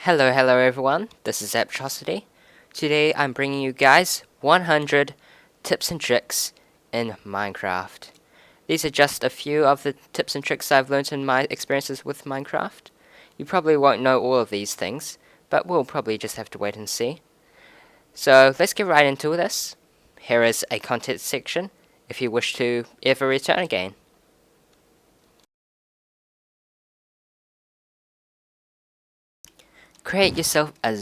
Hello everyone, this is Atrocity. Today I'm bringing you guys 100 tips and tricks in Minecraft. These are just a few of the tips and tricks I've learned in my experiences with Minecraft. You probably won't know all of these things, but we'll probably just have to wait and see. So let's get right into this. Here is a content section if you wish to ever return again. Create yourself a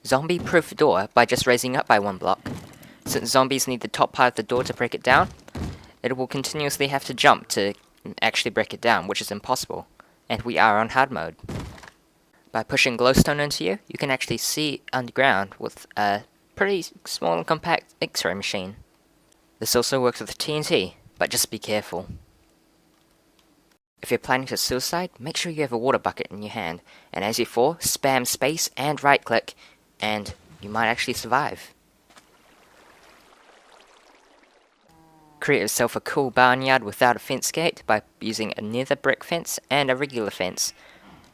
zombie-proof door by just raising up by one block. Since zombies need the top part of the door to break it down, it will continuously have to jump to actually break it down, which is impossible. And we are on hard mode. By pushing glowstone into you, you can actually see underground with a pretty small and compact X-ray machine. This also works with TNT, but just be careful. If you're planning to suicide, make sure you have a water bucket in your hand, and as you fall, spam space and right click, and you might actually survive. Create yourself a cool barnyard without a fence gate by using a nether brick fence and a regular fence.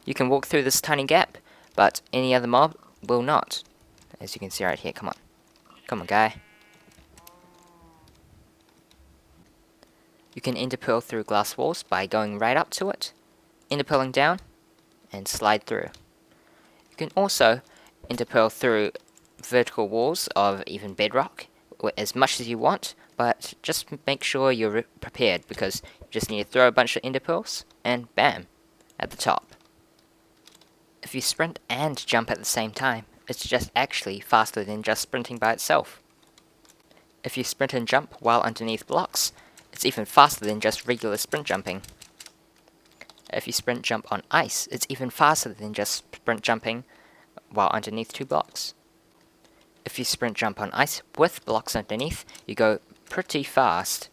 You can walk through this tiny gap, but any other mob will not. As you can see right here, come on. Come on, guy. You can ender pearl through glass walls by going right up to it, ender pearling down, and slide through. You can also ender pearl through vertical walls of even bedrock, as much as you want, but just make sure you're prepared, because you just need to throw a bunch of ender pearls, and bam, at the top. If you sprint and jump at the same time, it's just actually faster than just sprinting by itself. If you sprint and jump while underneath blocks, it's even faster than just regular sprint jumping. If you sprint jump on ice, it's even faster than just sprint jumping while underneath two blocks. If you sprint jump on ice with blocks underneath, you go pretty fast.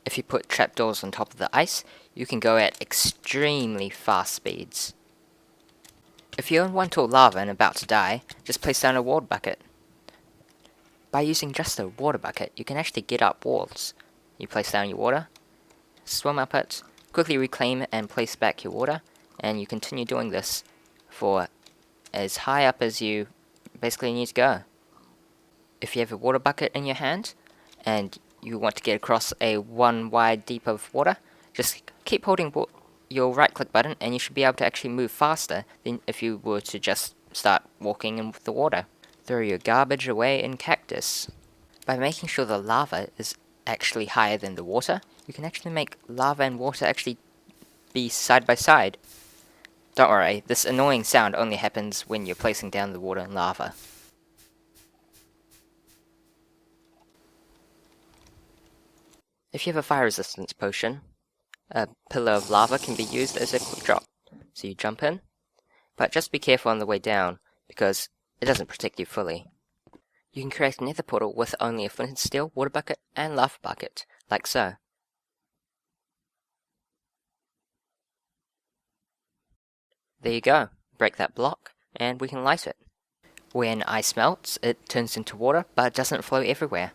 If you put trapdoors on top of the ice, you can go at extremely fast speeds. If you're in one tall lava and about to die, just place down a water bucket. By using just a water bucket, you can actually get up walls. You place down your water, swim up it, quickly reclaim and place back your water, and you continue doing this for as high up as you basically need to go. If you have a water bucket in your hand, and you want to get across a 1 wide deep of water, just keep holding your right click button and you should be able to actually move faster than if you were to just start walking in with the water. Throw your garbage away in cactus. By making sure the lava is actually higher than the water, you can actually make lava and water actually be side by side. Don't worry, this annoying sound only happens when you're placing down the water and lava. If you have a fire resistance potion, a pillar of lava can be used as a quick drop. So you jump in, but just be careful on the way down, because it doesn't protect you fully. You can create a nether portal with only a flint and steel, water bucket, and lava bucket, like so. There you go, break that block, and we can light it. When ice melts, it turns into water, but it doesn't flow everywhere.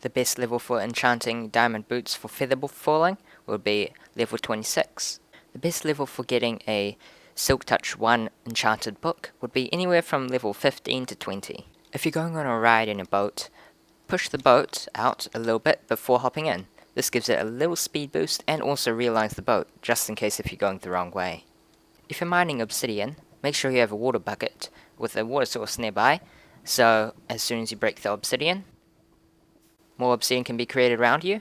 The best level for enchanting diamond boots for feather falling would be level 26. The best level for getting a Silk Touch 1 enchanted book would be anywhere from level 15 to 20. If you're going on a ride in a boat, push the boat out a little bit before hopping in. This gives it a little speed boost and also realigns the boat, just in case if you're going the wrong way. If you're mining obsidian, make sure you have a water bucket with a water source nearby, so as soon as you break the obsidian, more obsidian can be created around you,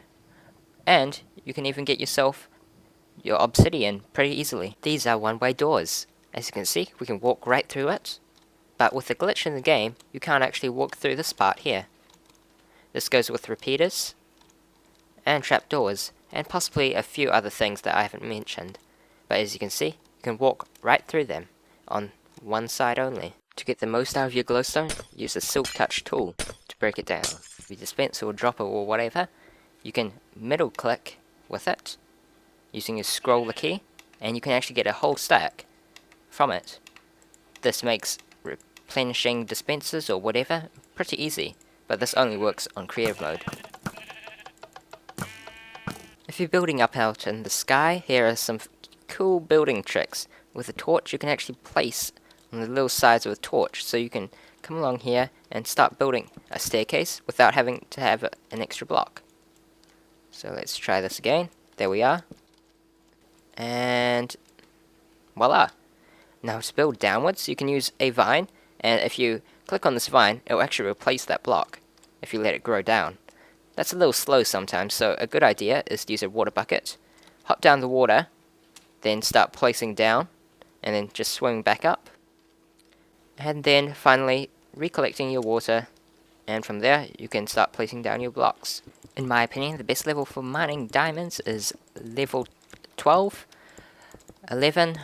and you can even get yourself your obsidian pretty easily. These are one-way doors. As you can see, we can walk right through it, but with the glitch in the game, you can't actually walk through this part here. This goes with repeaters, and trapdoors, and possibly a few other things that I haven't mentioned, but as you can see, you can walk right through them, on one side only. To get the most out of your glowstone, use the Silk Touch tool to break it down. With your dispenser or dropper or whatever, you can middle click with it, using your scroller key, and you can actually get a whole stack from it. This makes replenishing dispensers or whatever pretty easy, but this only works on creative mode. If you're building up out in the sky, here are some cool building tricks. With a torch, you can actually place on the little sides of a torch, so you can come along here and start building a staircase without having to have an extra block. So let's try this again. There we are. And voila. Now to build downwards, you can use a vine, and if you click on this vine, it will actually replace that block if you let it grow down. That's a little slow sometimes, so a good idea is to use a water bucket. Hop down the water, then start placing down, and then just swimming back up. And then finally recollecting your water, and from there you can start placing down your blocks. In my opinion, the best level for mining diamonds is level 12, 11,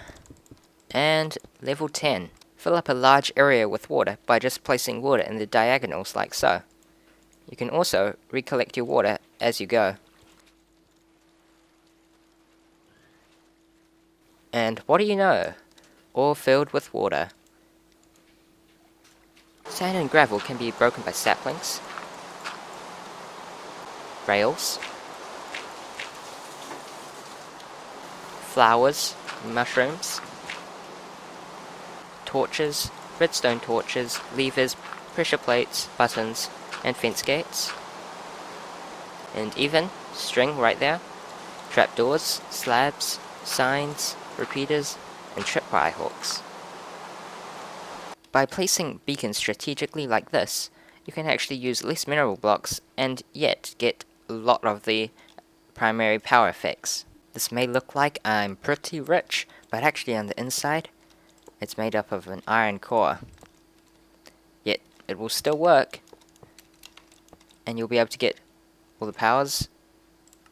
and level 10. Fill up a large area with water by just placing water in the diagonals like so. You can also recollect your water as you go. And what do you know? All filled with water. Sand and gravel can be broken by saplings, rails, flowers, mushrooms, torches, redstone torches, levers, pressure plates, buttons, and fence gates. And even string right there, trapdoors, slabs, signs, repeaters, and tripwire hooks. By placing beacons strategically like this, you can actually use less mineral blocks and yet get a lot of the primary power effects. This may look like I'm pretty rich, but actually on the inside, it's made up of an iron core. Yet, it will still work, and you'll be able to get all the powers.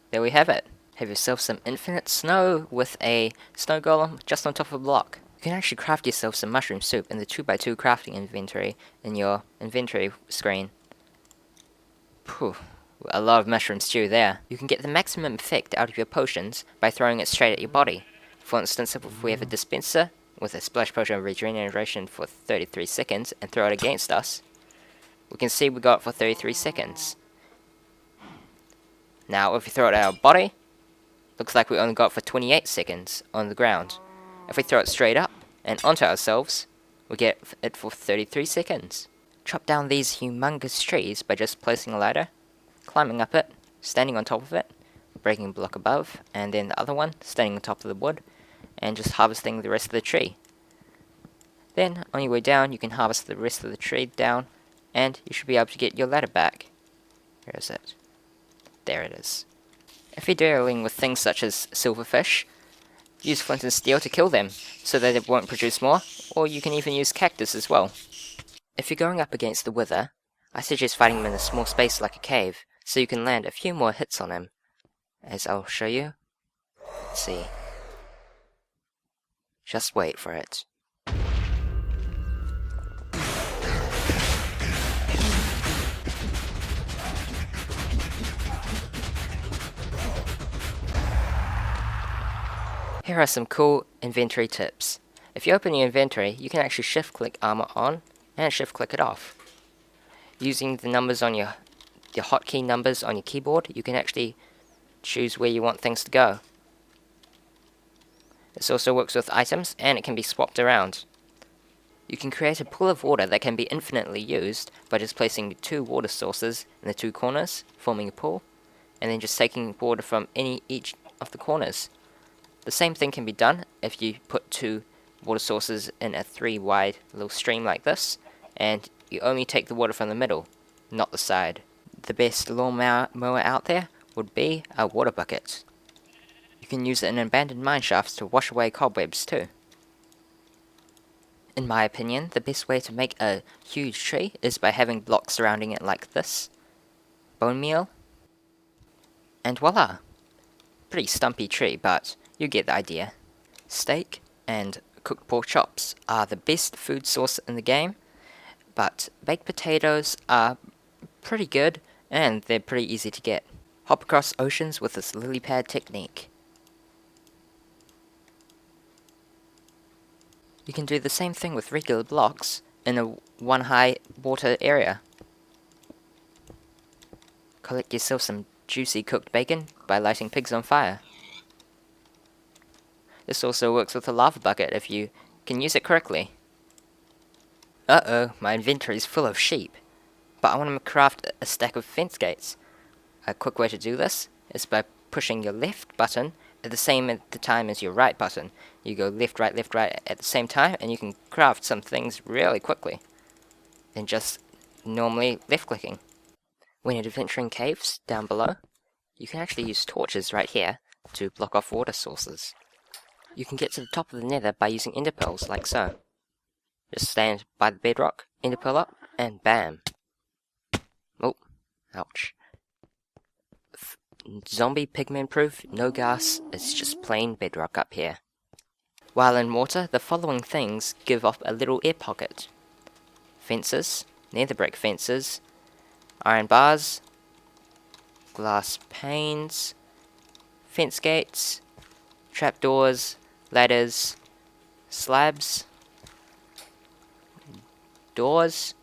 There we have it. Have yourself some infinite snow with a snow golem just on top of a block. You can actually craft yourself some mushroom soup in the 2x2 crafting inventory in your inventory screen. Phew, a lot of mushroom stew there. You can get the maximum effect out of your potions by throwing it straight at your body. For instance, if we have a dispenser with a splash potion of regeneration for 33 seconds and throw it against us, we can see we got it for 33 seconds. Now, if we throw it at our body, looks like we only got it for 28 seconds on the ground. If we throw it straight up and onto ourselves, we get it for 33 seconds. Chop down these humongous trees by just placing a ladder, climbing up it, standing on top of it, breaking a block above, and then the other one, standing on top of the wood, and just harvesting the rest of the tree. Then, on your way down, you can harvest the rest of the tree down, and you should be able to get your ladder back. Where is it? There it is. If you're dealing with things such as silverfish, use flint and steel to kill them, so that it won't produce more, or you can even use cactus as well. If you're going up against the wither, I suggest fighting him in a small space like a cave, so you can land a few more hits on him. As I'll show you. Let's see. Just wait for it. Here are some cool inventory tips. If you open your inventory, you can actually shift click armor on and shift click it off. Using the numbers on your hotkey numbers on your keyboard, you can actually choose where you want things to go. This also works with items, and it can be swapped around. You can create a pool of water that can be infinitely used by just placing 2 water sources in the 2 corners, forming a pool, and then just taking water from each of the corners. The same thing can be done if you put 2 water sources in a 3 wide little stream like this, and you only take the water from the middle, not the side. The best lawnmower out there would be a water bucket. You can use it in abandoned mine shafts to wash away cobwebs too. In my opinion, the best way to make a huge tree is by having blocks surrounding it like this, bone meal, and voila! Pretty stumpy tree, but you get the idea. Steak and cooked pork chops are the best food source in the game, but baked potatoes are pretty good and they're pretty easy to get. Hop across oceans with this lily pad technique. You can do the same thing with regular blocks in a 1 high water area. Collect yourself some juicy cooked bacon by lighting pigs on fire. This also works with a lava bucket if you can use it correctly. Uh-oh, my inventory is full of sheep, but I want to craft a stack of fence gates. A quick way to do this is by pushing your left button at the same time as your right button. You go left, right at the same time, and you can craft some things really quickly than just normally left clicking. When adventuring caves down below, you can actually use torches right here to block off water sources. You can get to the top of the nether by using ender pearls like so. Just stand by the bedrock, ender pearl up, and bam. Oh, ouch. Zombie pigman proof, no gas, it's just plain bedrock up here. While in water, the following things give off a little air pocket. Fences, nether brick fences, iron bars, glass panes, fence gates, trapdoors, ladders, slabs, doors,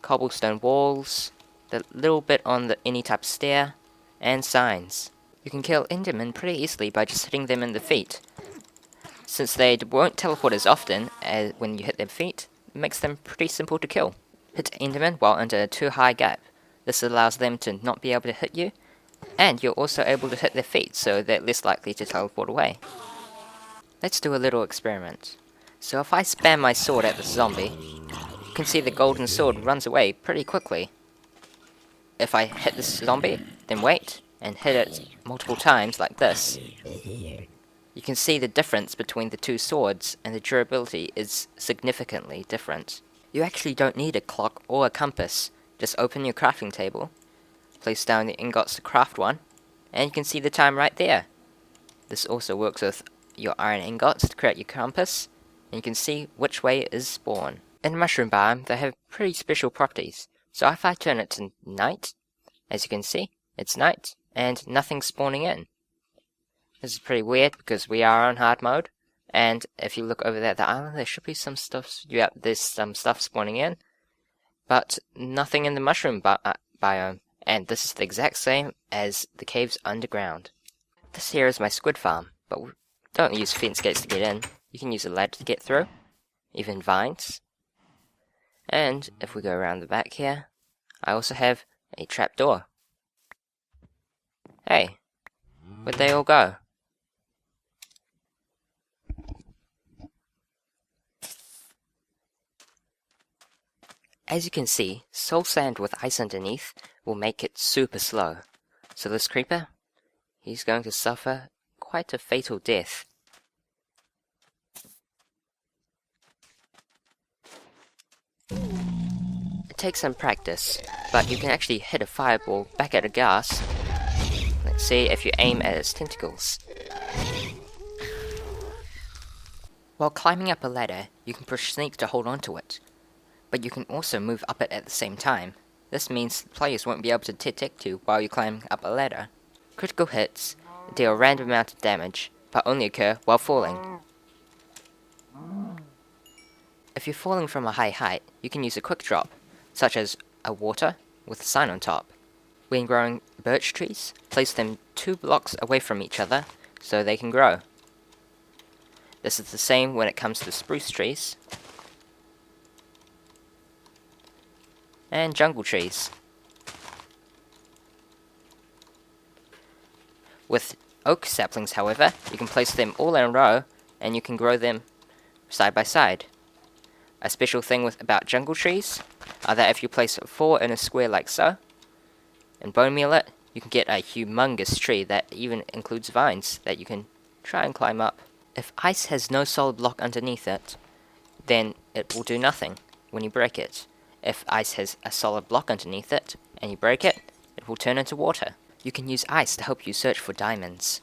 cobblestone walls, the little bit on any type of stair, and signs. You can kill endermen pretty easily by just hitting them in the feet. Since they won't teleport as often as when you hit their feet, it makes them pretty simple to kill. Hit endermen while under a too high gap. This allows them to not be able to hit you, and you're also able to hit their feet, so they're less likely to teleport away. Let's do a little experiment. So if I spam my sword at the zombie, you can see the golden sword runs away pretty quickly. If I hit this zombie, then wait, and hit it multiple times like this, you can see the difference between the two swords, and the durability is significantly different. You actually don't need a clock or a compass. Just open your crafting table, place down the ingots to craft one, and you can see the time right there. This also works with your iron ingots to create your compass, and you can see which way is spawn. In mushroom biome, they have pretty special properties. So if I turn it to night, as you can see, it's night, and nothing's spawning in. This is pretty weird because we are on hard mode, and if you look over there at the island, there should be some stuff, there's some stuff spawning in, but nothing in the mushroom biome, and this is the exact same as the caves underground. This here is my squid farm, but don't use fence gates to get in. You can use a ladder to get through, even vines. And if we go around the back here, I also have a trapdoor. Hey, where'd they all go? As you can see, soul sand with ice underneath will make it super slow. So this creeper, he's going to suffer quite a fatal death. It takes some practice, but you can actually hit a fireball back at a ghast. Let's see if you aim at its tentacles. While climbing up a ladder, you can push sneak to hold onto it, but you can also move up it at the same time. This means players won't be able to detect you while you climb up a ladder. Critical hits deal a random amount of damage, but only occur while falling. If you're falling from a high height, you can use a quick drop, such as a water with a sign on top. When growing birch trees, place them 2 blocks away from each other so they can grow. This is the same when it comes to spruce trees and jungle trees. With oak saplings, however, you can place them all in a row and you can grow them side by side. A special thing about jungle trees are that if you place 4 in a square like so, and bone meal it, you can get a humongous tree that even includes vines that you can try and climb up. If ice has no solid block underneath it, then it will do nothing when you break it. If ice has a solid block underneath it, and you break it, it will turn into water. You can use ice to help you search for diamonds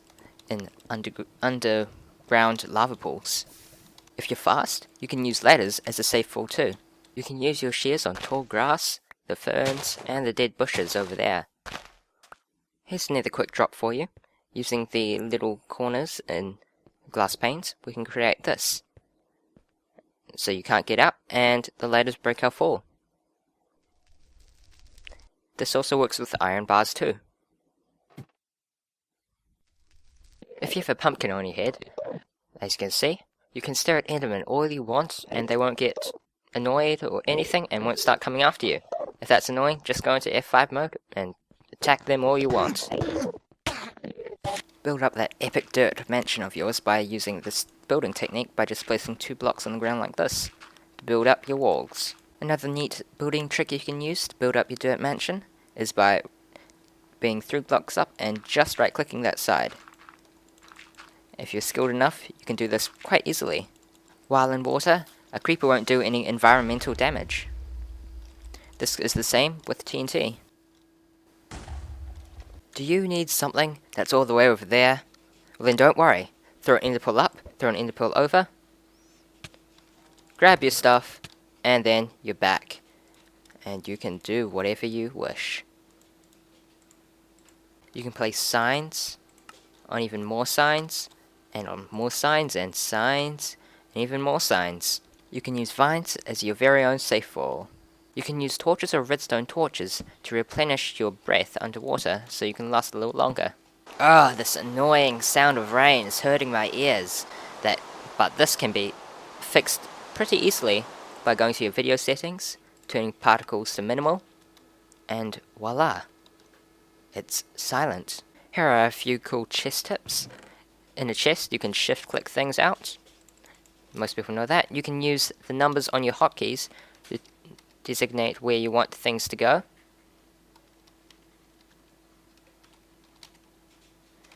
in underground lava pools. If you're fast, you can use ladders as a safe fall too. You can use your shears on tall grass, the ferns, and the dead bushes over there. Here's another quick drop for you. Using the little corners and glass panes, we can create this. So you can't get up, and the ladders break our fall. This also works with iron bars too. If you have a pumpkin on your head, as you can see, you can stare at Endermen all you want and they won't get annoyed or anything and won't start coming after you. If that's annoying, just go into F5 mode and attack them all you want. Build up that epic dirt mansion of yours by using this building technique by just placing 2 blocks on the ground like this to build up your walls. Another neat building trick you can use to build up your dirt mansion is by being 3 blocks up and just right clicking that side. If you're skilled enough, you can do this quite easily. While in water, a creeper won't do any environmental damage. This is the same with TNT. Do you need something that's all the way over there? Well then don't worry. Throw an ender pearl up, throw an ender pearl over, grab your stuff, and then you're back. And you can do whatever you wish. You can place signs on even more signs, and on more signs, and signs, and even more signs. You can use vines as your very own safe wall. You can use torches or redstone torches to replenish your breath underwater so you can last a little longer. Oh, this annoying sound of rain is hurting my ears. But this can be fixed pretty easily by going to your video settings, turning particles to minimal, and voila, it's silent. Here are a few cool chest tips. In a chest, you can shift click things out. Most people know that. You can use the numbers on your hotkeys to designate where you want things to go.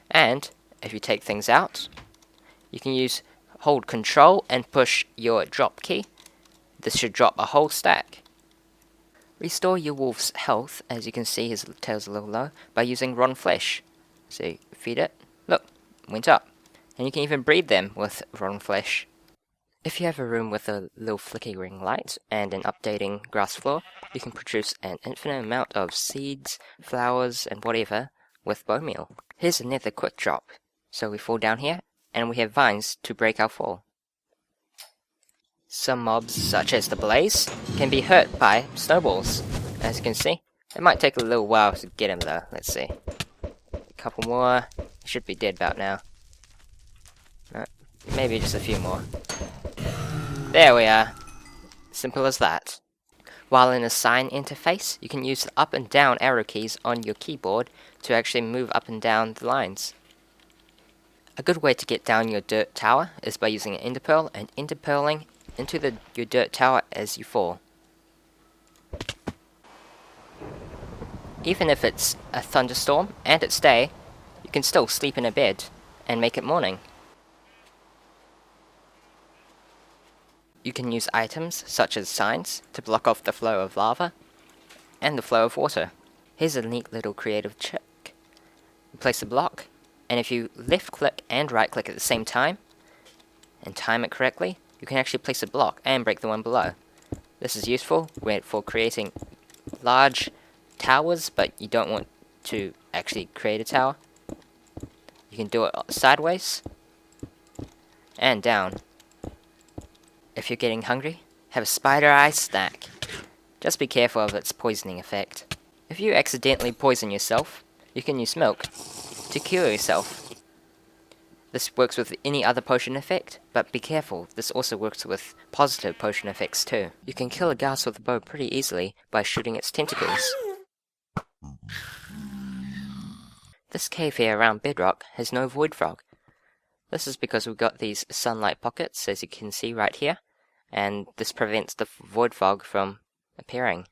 And if you take things out, you can hold control and push your drop key. This should drop a whole stack. Restore your wolf's health, as you can see his tail's a little low, by using rotten flesh. So you feed it, look, went up. And you can even breed them with rotten flesh. If you have a room with a little flickering light and an updating grass floor, you can produce an infinite amount of seeds, flowers, and whatever with bone meal. Here's another quick drop. So we fall down here, and we have vines to break our fall. Some mobs, such as the blaze, can be hurt by snowballs. As you can see, it might take a little while to get him though. Let's see. A couple more. He should be dead about now. No, maybe just a few more. There we are. Simple as that. While in a sign interface, you can use the up and down arrow keys on your keyboard to actually move up and down the lines. A good way to get down your dirt tower is by using an ender pearl and ender pearling into your dirt tower as you fall. Even if it's a thunderstorm and it's day, you can still sleep in a bed and make it morning. You can use items, such as signs, to block off the flow of lava and the flow of water. Here's a neat little creative trick. You place a block, and if you left click and right click at the same time, and time it correctly, you can actually place a block and break the one below. This is useful for creating large towers, but you don't want to actually create a tower. You can do it sideways and down. If you're getting hungry, have a spider eye snack. Just be careful of its poisoning effect. If you accidentally poison yourself, you can use milk to cure yourself. This works with any other potion effect, but be careful, this also works with positive potion effects too. You can kill a ghast with a bow pretty easily by shooting its tentacles. This cave here around bedrock has no void frog. This is because we've got these sunlight pockets, as you can see right here, and this prevents the void fog from appearing.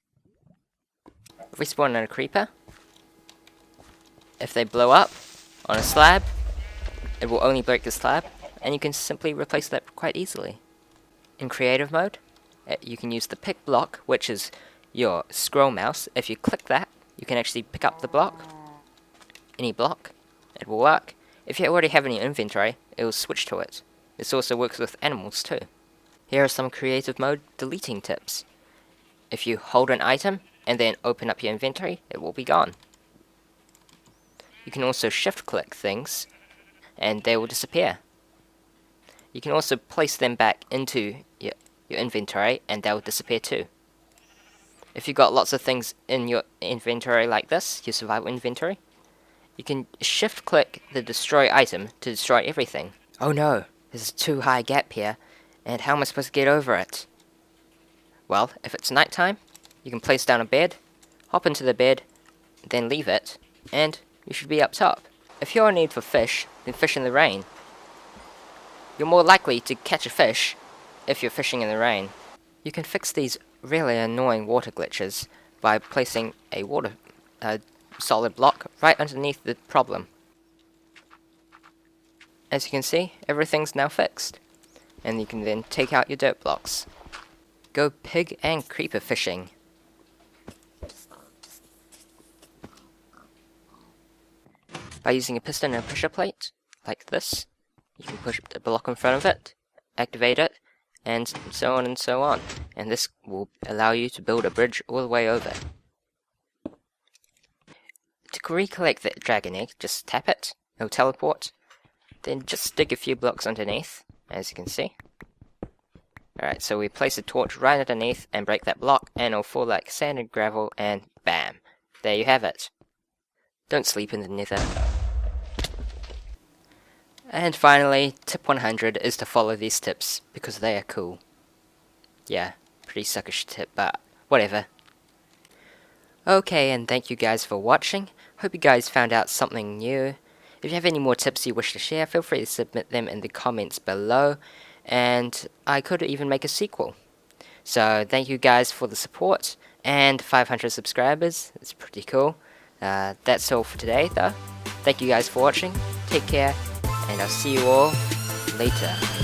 If we spawn in a creeper, if they blow up on a slab, it will only break the slab, and you can simply replace that quite easily. In creative mode, you can use the pick block, which is your scroll mouse. If you click that, you can actually pick up the block, any block, it will work. If you already have it in your inventory, it will switch to it. This also works with animals too. Here are some creative mode deleting tips. If you hold an item and then open up your inventory, it will be gone. You can also shift click things and they will disappear. You can also place them back into your inventory and they will disappear too. If you've got lots of things in your inventory like this, your survival inventory, you can shift click the destroy item to destroy everything. Oh no, there's a too high gap here, and how am I supposed to get over it? Well, if it's nighttime, you can place down a bed, hop into the bed, then leave it, and you should be up top. If you're in need for fish, then fish in the rain. You're more likely to catch a fish if you're fishing in the rain. You can fix these really annoying water glitches by placing a solid block right underneath the problem. As you can see, everything's now fixed, and you can then take out your dirt blocks. Go pig and creeper fishing. By using a piston and a pressure plate, like this, you can push the block in front of it, activate it, and so on and so on. And this will allow you to build a bridge all the way over. To recollect the dragon egg, just tap it, it'll teleport, then just dig a few blocks underneath, as you can see. Alright, so we place a torch right underneath and break that block, and it'll fall like sand and gravel, and bam! There you have it. Don't sleep in the nether. And finally, tip 100 is to follow these tips, because they are cool. Yeah, pretty suckish tip, but whatever. Okay, and thank you guys for watching. Hope you guys found out something new. If you have any more tips you wish to share, feel free to submit them in the comments below, and I could even make a sequel. So thank you guys for the support, and 500 subscribers, it's pretty cool. That's all for today though. Thank you guys for watching, take care, and I'll see you all later.